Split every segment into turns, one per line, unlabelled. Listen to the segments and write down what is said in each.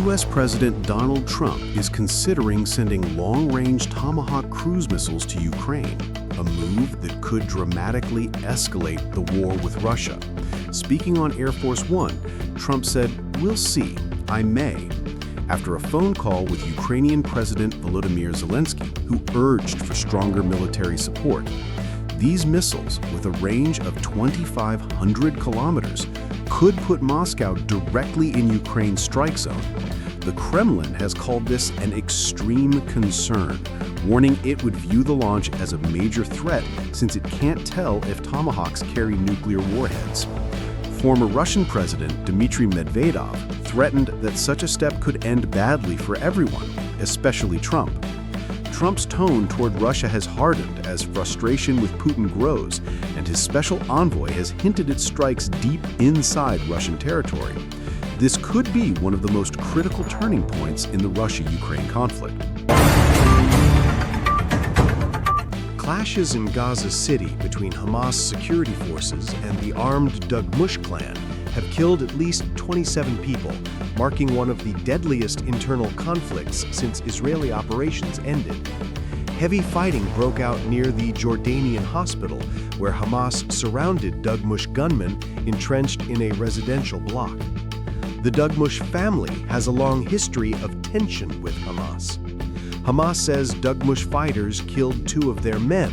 U.S. President Donald Trump is considering sending long-range Tomahawk cruise missiles to Ukraine, a move that could dramatically escalate the war with Russia. Speaking on Air Force One, Trump said, "We'll see, I may," after a phone call with Ukrainian President Volodymyr Zelensky, who urged for stronger military support. These missiles, with a range of 2,500 kilometers, could put Moscow directly in Ukraine's strike zone. The Kremlin has called this an extreme concern, warning it would view the launch as a major threat since it can't tell if Tomahawks carry nuclear warheads. Former Russian President Dmitry Medvedev threatened that such a step could end badly for everyone, especially Trump. Trump's tone toward Russia has hardened as frustration with Putin grows, and his special envoy has hinted at strikes deep inside Russian territory. This could be one of the most critical turning points in the Russia-Ukraine conflict. Clashes in Gaza City between Hamas security forces and the armed Dugmush clan have killed at least 27 people, marking one of the deadliest internal conflicts since Israeli operations ended. Heavy fighting broke out near the Jordanian hospital, where Hamas surrounded Dugmush gunmen entrenched in a residential block. The Dugmush family has a long history of tension with Hamas. Hamas says Dugmush fighters killed 2 of their men,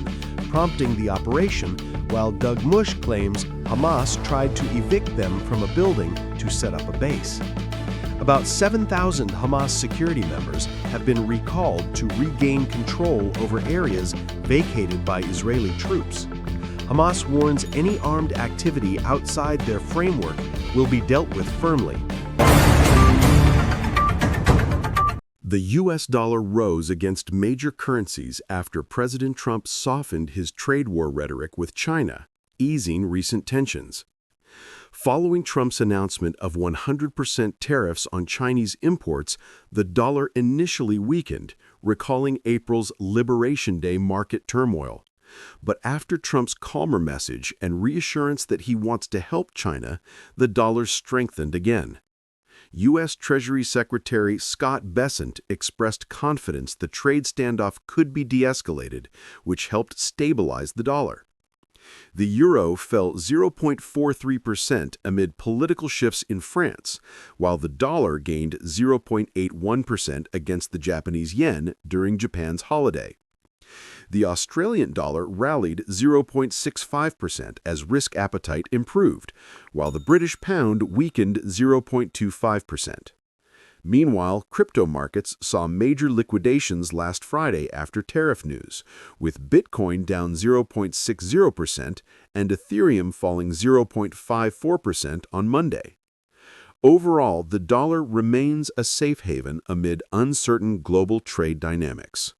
prompting the operation, while Dugmush claims Hamas tried to evict them from a building to set up a base. About 7,000 Hamas security members have been recalled to regain control over areas vacated by Israeli troops. Hamas warns any armed activity outside their framework will be dealt with firmly. The U.S. dollar rose against major currencies after President Trump softened his trade war rhetoric with China, easing recent tensions. Following Trump's announcement of 100% tariffs on Chinese imports, the dollar initially weakened, recalling April's Liberation Day market turmoil. But after Trump's calmer message and reassurance that he wants to help China, the dollar strengthened again. U.S. Treasury Secretary Scott Bessent expressed confidence the trade standoff could be de-escalated, which helped stabilize the dollar. The euro fell 0.43% amid political shifts in France, while the dollar gained 0.81% against the Japanese yen during Japan's holiday. The Australian dollar rallied 0.65% as risk appetite improved, while the British pound weakened 0.25%. Meanwhile, crypto markets saw major liquidations last Friday after tariff news, with Bitcoin down 0.60% and Ethereum falling 0.54% on Monday. Overall, the dollar remains a safe haven amid uncertain global trade dynamics.